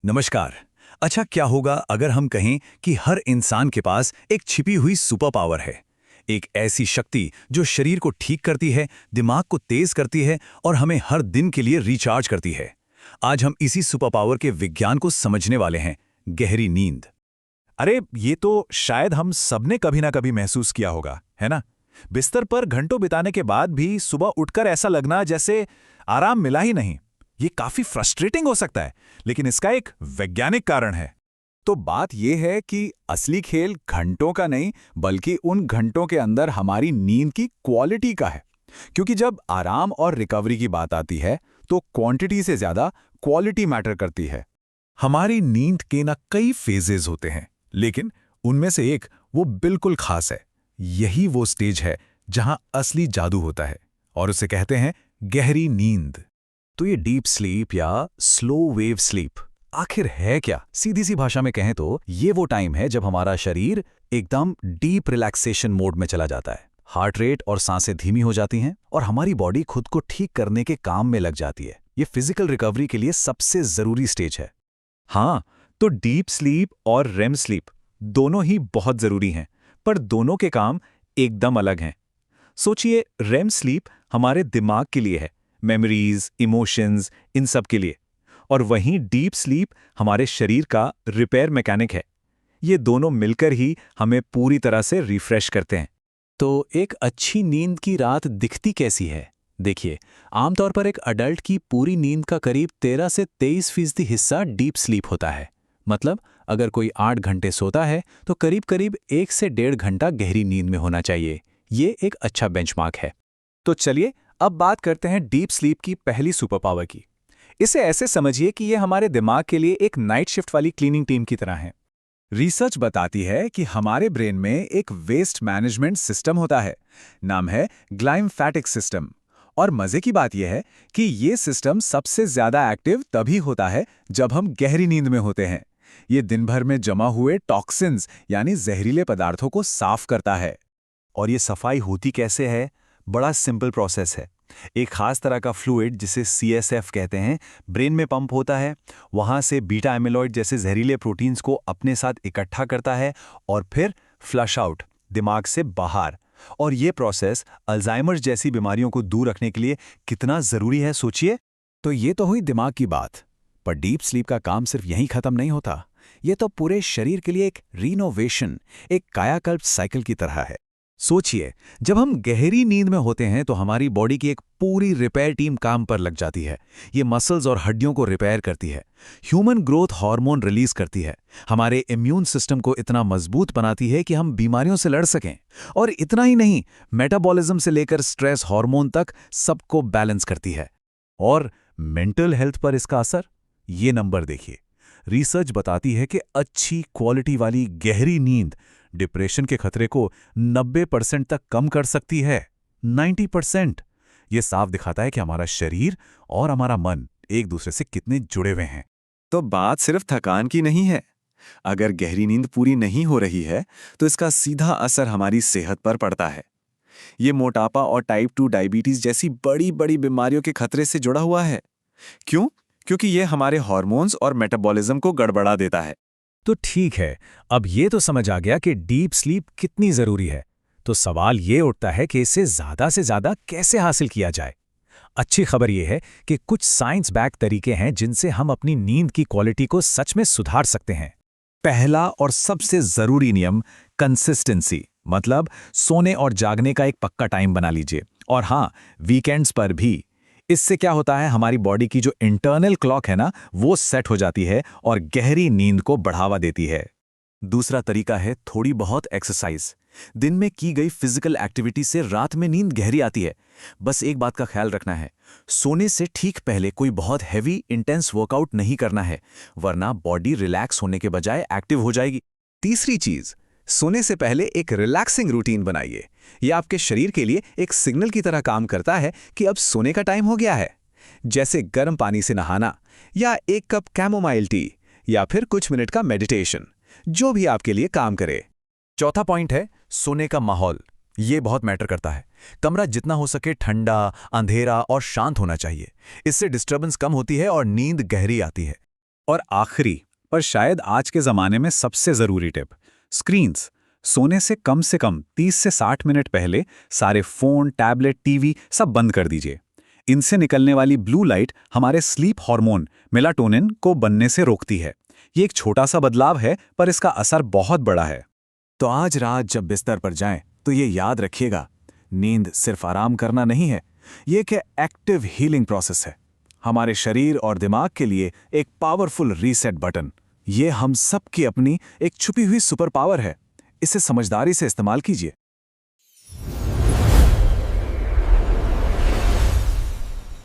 नमस्कार। अच्छा, क्या होगा अगर हम कहें कि हर इंसान के पास एक छिपी हुई सुपर पावर है। एक ऐसी शक्ति जो शरीर को ठीक करती है, दिमाग को तेज करती है और हमें हर दिन के लिए रिचार्ज करती है। आज हम इसी सुपर पावर के विज्ञान को समझने वाले हैं, गहरी नींद। अरे ये तो शायद हम सबने कभी ना कभी महसूस किया होगा, है ना? बिस्तर पर घंटों बिताने के बाद भी सुबह उठकर ऐसा लगना जैसे आराम मिला ही नहीं। ये काफी फ्रस्ट्रेटिंग हो सकता है, लेकिन इसका एक वैज्ञानिक कारण है। तो बात यह है कि असली खेल घंटों का नहीं, बल्कि उन घंटों के अंदर हमारी नींद की क्वालिटी का है। क्योंकि जब आराम और रिकवरी की बात आती है, तो क्वांटिटी से ज्यादा क्वालिटी मैटर करती है। हमारी नींद के ना कई फेजेस होते हैं, लेकिन उनमें से एक वो बिल्कुल खास है। यही वो स्टेज है जहां असली जादू होता है, और उसे कहते हैं गहरी नींद। तो ये डीप स्लीप या स्लो वेव स्लीप आखिर है क्या? सीधी सी भाषा में कहें तो ये वो टाइम है जब हमारा शरीर एकदम डीप रिलैक्सेशन मोड में चला जाता है। हार्ट रेट और सांसें धीमी हो जाती हैं और हमारी बॉडी खुद को ठीक करने के काम में लग जाती है। ये फिजिकल रिकवरी के लिए सबसे जरूरी स्टेज है। हाँ, तो डीप स्लीप और रेम स्लीप दोनों ही बहुत जरूरी हैं, पर दोनों के काम एकदम अलग हैं। सोचिए, रेम स्लीप हमारे दिमाग के लिए है, मेमोरीज, इमोशंस, इन सब के लिए। और वहीं डीप स्लीप हमारे शरीर का रिपेयर मैकेनिक है। ये दोनों मिलकर ही हमें पूरी तरह से रिफ्रेश करते हैं। तो एक अच्छी नींद की रात दिखती कैसी है? देखिए, आमतौर पर एक अडल्ट की पूरी नींद का करीब 13 से 23% हिस्सा डीप स्लीप होता है। मतलब अगर कोई 8 घंटे सोता है तो करीब करीब 1 से 1.5 घंटा गहरी नींद में होना चाहिए। ये एक अच्छा बेंचमार्क है। तो चलिए अब बात करते हैं डीप स्लीप की पहली सुपर पावर की। इसे ऐसे समझिए कि ये हमारे दिमाग के लिए एक नाइट शिफ्ट वाली क्लीनिंग टीम की तरह है। रिसर्च बताती है कि हमारे ब्रेन में एक वेस्ट मैनेजमेंट सिस्टम होता है, नाम है ग्लाइम्फेटिक सिस्टम। और मजे की बात यह है कि ये सिस्टम सबसे ज्यादा एक्टिव तभी होता है जब हम गहरी नींद में होते हैं। ये दिन भर में जमा हुए टॉक्सिन्स यानी जहरीले पदार्थों को साफ करता है। और ये सफाई होती कैसे है? बड़ा सिंपल प्रोसेस है। एक खास तरह का फ्लूइड जिसे CSF कहते हैं, ब्रेन में पंप होता है। वहां से बीटा एमिलॉइड जैसे जहरीले प्रोटीन्स को अपने साथ इकट्ठा करता है और फिर फ्लश आउट, दिमाग से बाहर। और ये प्रोसेस अल्जाइमर्स जैसी बीमारियों को दूर रखने के लिए कितना जरूरी है, सोचिए। तो ये तो हुई दिमाग की बात, पर डीप स्लीप का काम सिर्फ यहीं खत्म नहीं होता। ये तो पूरे शरीर के लिए एक रिनोवेशन, एक कायाकल्प साइकिल की तरह है। सोचिए, जब हम गहरी नींद में होते हैं तो हमारी बॉडी की एक पूरी रिपेयर टीम काम पर लग जाती है। ये मसल्स और हड्डियों को रिपेयर करती है, ह्यूमन ग्रोथ हार्मोन रिलीज करती है, हमारे इम्यून सिस्टम को इतना मजबूत बनाती है कि हम बीमारियों से लड़ सकें। और इतना ही नहीं, मेटाबॉलिज्म से लेकर स्ट्रेस हार्मोन तक सबको बैलेंस करती है। और मेंटल हेल्थ पर इसका असर? ये नंबर देखिए। रिसर्च बताती है कि अच्छी क्वालिटी वाली गहरी नींद डिप्रेशन के खतरे को 90% तक कम कर सकती है। 90%। ये साफ दिखाता है कि हमारा शरीर और हमारा मन एक दूसरे से कितने जुड़े हुए हैं। तो बात सिर्फ थकान की नहीं है। अगर गहरी नींद पूरी नहीं हो रही है, तो इसका सीधा असर हमारी सेहत पर पड़ता है। ये मोटापा और टाइप 2 डायबिटीज जैसी बड़ी बड़ी बीमारियों के खतरे से जुड़ा हुआ है। क्यों? क्योंकि ये हमारे हार्मोन्स और मेटाबॉलिज्म को गड़बड़ा देता है। तो ठीक है, अब ये तो समझ आ गया कि डीप स्लीप कितनी जरूरी है। तो सवाल ये उठता है कि इसे ज्यादा से ज्यादा कैसे हासिल किया जाए। अच्छी खबर ये है कि कुछ साइंस बैक तरीके हैं जिनसे हम अपनी नींद की क्वालिटी को सच में सुधार सकते हैं। पहला और सबसे जरूरी नियम, कंसिस्टेंसी। मतलब सोने और जागने का एक पक्का टाइम बना लीजिए। और हाँ, वीकेंड्स पर भी। इससे क्या होता है, हमारी बॉडी की जो इंटरनल क्लॉक है ना, वो सेट हो जाती है और गहरी नींद को बढ़ावा देती है। दूसरा तरीका है थोड़ी बहुत एक्सरसाइज। दिन में की गई फिजिकल एक्टिविटी से रात में नींद गहरी आती है। बस एक बात का ख्याल रखना है, सोने से ठीक पहले कोई बहुत हैवी इंटेंस वर्कआउट नहीं करना है, वरना बॉडी रिलैक्स होने के बजाय एक्टिव हो जाएगी। तीसरी चीज, सोने से पहले एक रिलैक्सिंग रूटीन बनाइए। यह आपके शरीर के लिए एक सिग्नल की तरह काम करता है कि अब सोने का टाइम हो गया है। जैसे गर्म पानी से नहाना, या 1 कप कैमोमाइल टी, या फिर कुछ मिनट का मेडिटेशन, जो भी आपके लिए काम करे। चौथा पॉइंट है सोने का माहौल। ये बहुत मैटर करता है। कमरा जितना हो सके ठंडा, अंधेरा और शांत होना चाहिए। इससे डिस्टर्बेंस कम होती है और नींद गहरी आती है। और आखिरी, पर शायद आज के ज़माने में सबसे ज़रूरी टिप, स्क्रीन्स। सोने से कम 30 से 60 मिनट पहले सारे फ़ोन, टैबलेट, टीवी सब बंद कर दीजिए। इनसे निकलने वाली ब्लू लाइट हमारे स्लीप हार्मोन मेलाटोनिन को बनने से रोकती है। ये एक छोटा सा बदलाव है, पर इसका असर बहुत बड़ा है। तो आज रात जब बिस्तर पर जाएं, तो ये याद रखिएगा, नींद सिर्फ आराम करना नहीं है, ये एक एक्टिव हीलिंग प्रोसेस है। हमारे शरीर और दिमाग के लिए एक पावरफुल रीसेट बटन। ये हम सब की अपनी एक छुपी हुई सुपर पावर है। इसे समझदारी से इस्तेमाल कीजिए।